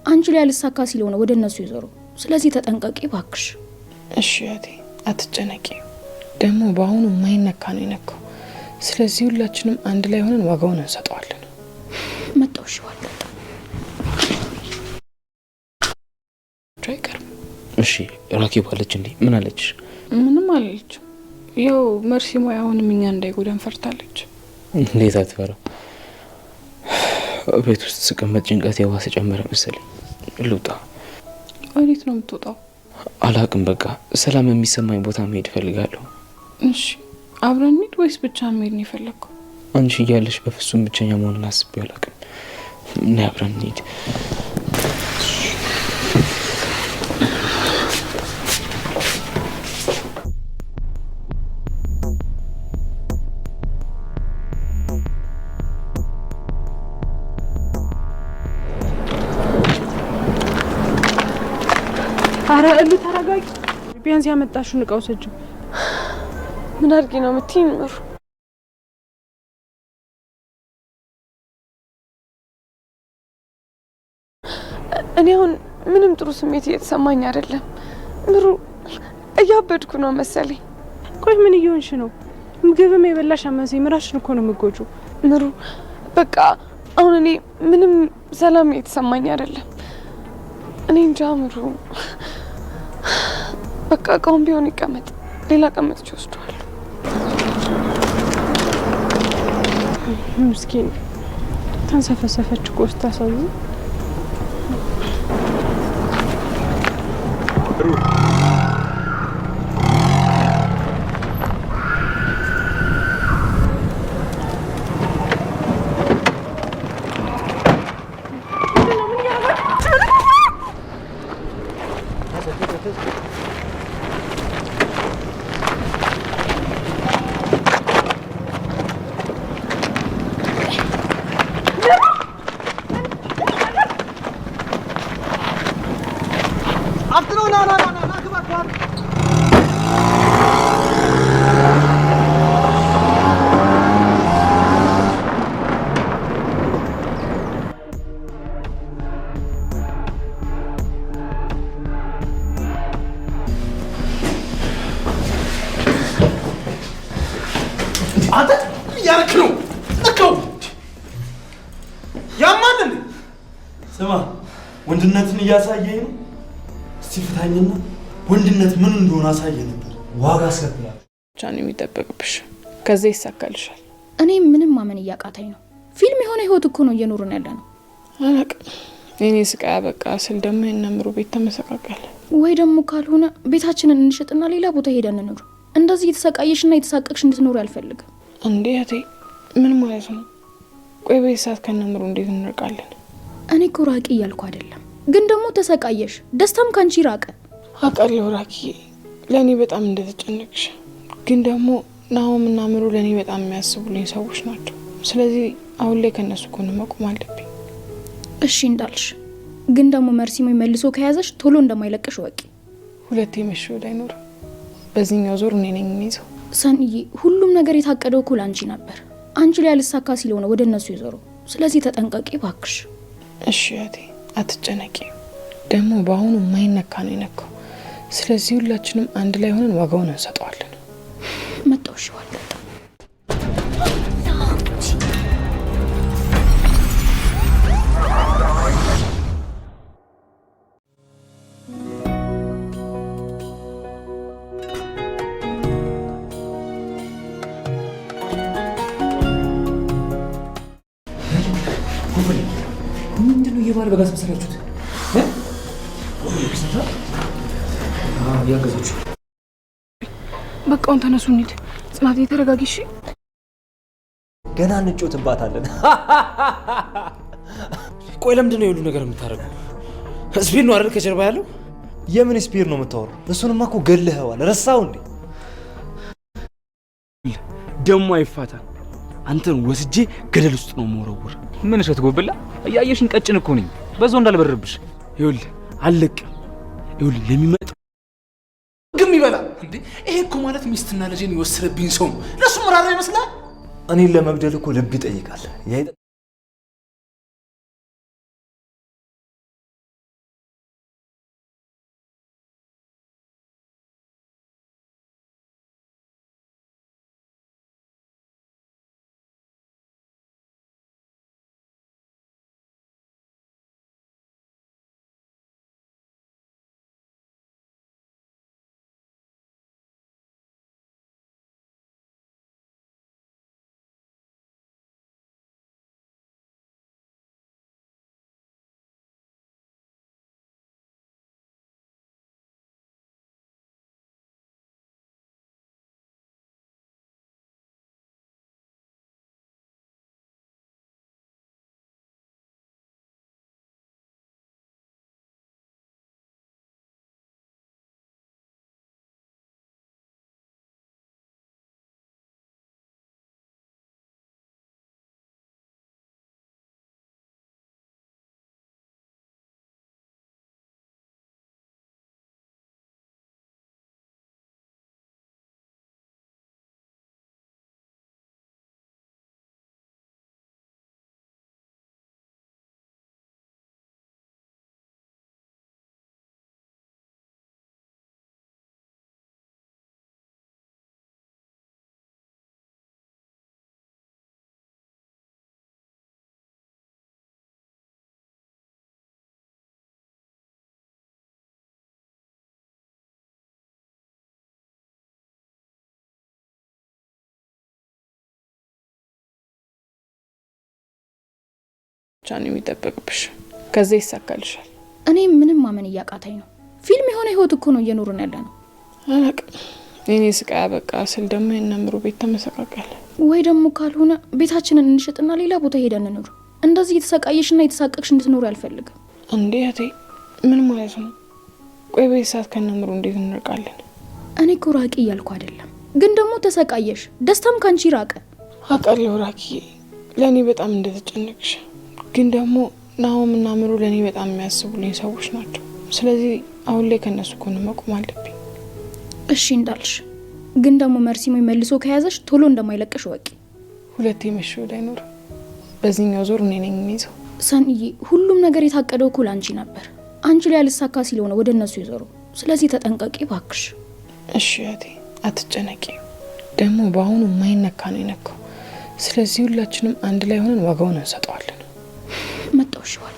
አንቺ ላይ ያልሳካ ሲል ወደ እነሱ ይዞሩ። ስለዚህ ተጠንቀቂ ባክሽ። እሺ እህቴ አትጨነቂ። ደግሞ በአሁኑ ማይነካ ነው የነካው። ስለዚህ ሁላችንም አንድ ላይ ሆነን ዋጋውን እንሰጠዋለን። መጣውሽ ዋልታ ትራይከር እሺ ራኪብ አለች እንዴ? ምን አለች? ምንም አለች። ያው መርሲ ሙያውንም እኛ እንዳይጎዳን ፈርታለች። እንዴት አትፈራ? ቤት ውስጥ ስቀመጥ ጭንቀት የባሰ ጨመረ መሰለኝ። ልውጣ። ወዴት ነው የምትወጣው? አላቅም። በቃ ሰላም የሚሰማኝ ቦታ መሄድ እፈልጋለሁ። እሺ አብረን እንሂድ ወይስ ብቻ መሄድ ነው የፈለግከው? አንቺ እያለሽ በፍጹም ብቸኛ መሆንን አስቤ አላቅም። እና አብረን እንሂድ። አረ እሉ ተረጋጊ። ቢያንስ ያመጣሽውን እቃው ሰጅ። ምን አድርጊ ነው የምትይኝ? ምሩ እኔ አሁን ምንም ጥሩ ስሜት እየተሰማኝ አይደለም። ምሩ እያበድኩ ነው መሰለኝ። ቆይ ምን እየሆንሽ ነው? ምግብም የበላሽ አመንሰኝ። ምራሽን እኮ ነው የምትጎጁ። ምሩ በቃ አሁን እኔ ምንም ሰላም እየተሰማኝ አይደለም። እኔ እንጃ ምሩ። በቃ እቃውን ቢሆን ይቀመጥ፣ ሌላ ቀመጥቼ ወስደዋለሁ። ምስኪን ተንሰፈሰፈች እኮ ስታሳዩ። አንተ ያረክ ነው ነካው። ያማንን ስማ፣ ወንድነትን እያሳየኝ ነው። እስቲ ፍታኝና ወንድነት ምን እንደሆነ አሳየኝ ነበር። ዋጋ አስከፍላለሁ። ቻን የሚጠበቅብሽ ከዛ ይሳካልሻል። እኔ ምንም ማመን እያቃተኝ ነው። ፊልም የሆነ ህይወት እኮ ነው እየኖርን ያለ ነው። አላቅም። እኔ ስቃያ በቃ ስል ደግሞ የነምሩ ቤት ተመሰቃቀለ። ወይ ደግሞ ካልሆነ ቤታችንን እንሽጥና ሌላ ቦታ ሄደን እንኑር። እንደዚህ የተሰቃየሽና የተሳቀቅሽ እንድትኖር አልፈልግም። እንዴ እህቴ ምን ማለት ነው? ቆይ በይሳት ከነምሩ እንዴት እንርቃለን? እኔ እኮ ራቂ እያልኩ አይደለም፣ ግን ደግሞ ተሰቃየሽ፣ ደስታም ካንቺ ራቀ። አውቃለሁ ራቂ፣ ለእኔ በጣም እንደተጨነቅሽ። ግን ደግሞ ናሆም እና ምሩ ለእኔ በጣም የሚያስቡልኝ ሰዎች ናቸው። ስለዚህ አሁን ላይ ከእነሱ ጎን መቆም አለብኝ። እሺ እንዳልሽ፣ ግን ደግሞ መርሲሞ መልሶ ከያዘሽ ቶሎ እንደማይለቅሽ ወቂ። ሁለቴ መሽወድ አይኖርም። በዚህኛው ዞር እኔ ነኝ የሚይዘው። ሰንዬ፣ ሁሉም ነገር የታቀደው እኮ ላንቺ ነበር። አንቺ ላይ ያልሳካ ሲል ወደ እነሱ ይዞሩ። ስለዚህ ተጠንቀቂ ባክሽ። እሺ እህቴ አትጨነቂ። ደግሞ በአሁኑ ማይነካ ነው የነካው። ስለዚህ ሁላችንም አንድ ላይ ሆነን ዋጋውን እንሰጠዋለን። መጣውሽ ዋልታ ምንድነው እየባለ በጋዝ መሰራችሁት? ያገዛችሁ በቃውን ተነሱ እንሂድ። ጽናት ተረጋጊ። እሺ ገና እንጮትባታለን። ቆይ ለምንድነው የሁሉ ነገር የምታረገው? ስፒድ ነው አይደል ከጀርባ ያለው? የምን ስፒድ ነው የምታወራው? እሱንማ እኮ ገለኸዋል። ረሳው እንዴ? ደሞ አይፋታ። አንተን ወስጄ ገደል ውስጥ ነው የምወረውር። ምን እሸት ጎብላ እያየሽኝ ቀጭን እኮ ነኝ። በዛው እንዳልበረብሽ። ይኸውልህ አለቅም። ይኸውልህ ለሚመጣው ግም ይበላል እንዴ? ይሄ እኮ ማለት ሚስትና ልጅን የወሰደብኝ ሰው ነው። ለሱ መራራ ይመስላል። እኔን ለመግደል እኮ ልብ ይጠይቃል። ቻን የሚጠበቅብሽ ከዛ ይሳካልሻል። እኔ ምንም ማመን እያቃተኝ ነው። ፊልም የሆነ ህይወት እኮ ነው እየኖርን ያለ ነው። አላቅም የኔ ስቃይ በቃ ስል ደግሞ የነምሩ ቤት ተመሰቃቀለ። ወይ ደግሞ ካልሆነ ቤታችንን እንሽጥና ሌላ ቦታ ሄደን እንኑር። እንደዚህ የተሰቃየሽና የተሳቀቅሽ እንድትኖር አልፈልግም። እንዴ እህቴ ምን ማለት ነው? ቆይ በሰዓት ከነምሩ እንዴት እንርቃለን? እኔ እኮ ራቂ እያልኩ አይደለም፣ ግን ደግሞ ተሰቃየሽ፣ ደስታም ካንቺ ራቀ። አውቃለሁ ራኪ ለእኔ በጣም እንደተጨነቅሽ፣ ግን ደግሞ ናሆምና ምሩ ለእኔ በጣም የሚያስቡልኝ ሰዎች ናቸው። ስለዚህ አሁን ላይ ከእነሱ ጎን መቆም አለብኝ። እሺ እንዳልሽ፣ ግን ደግሞ መርሲሞ መልሶ ከያዘሽ ቶሎ እንደማይለቅሽ ወቂ። ሁለቴ መሸወድ አይኖርም። በዚህኛው ዞር እኔ ነኝ የሚይዘው። ሰንዬ፣ ሁሉም ነገር የታቀደው እኮ ላንቺ ነበር። አንቺ ላይ አልሳካ ሲለው ነው ወደ እነሱ ይዞሩ። ስለዚህ ተጠንቀቂ ባክሽ። እሺ እህቴ አትጨነቂ። ደግሞ በአሁኑ የማይነካ ነው የነካው። ስለዚህ ሁላችንም አንድ ላይ ሆነን ዋጋውን እንሰጠዋለን። መጣው ሽዋል